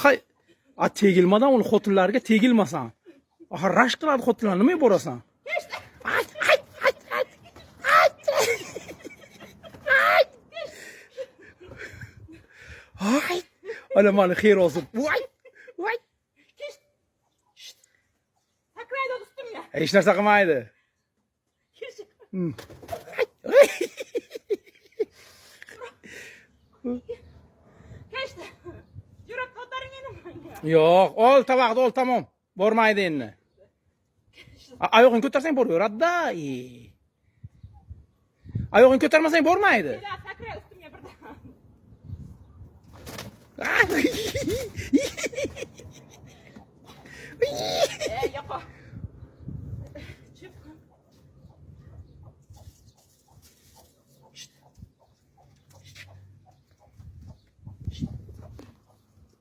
Hay, a tegilmadan ol xotinlarga tegilmasan. Axir rash qiladi xotinlar, nima borasan? Ay. Ana mani xeyir olsun. Voy. Voy. Sakraydi ustimga. Hech narsa qilmaydi. Kechdi. Yurib ko'taring endi menga. Yo'q, ol tovoqni ol, tamom. Bormaydi endi. Oyog'ini ko'tarsang boraveradi-da. Oyog'ini ko'tarmasang bormaydi. Sakray ustimga birdan. Ah!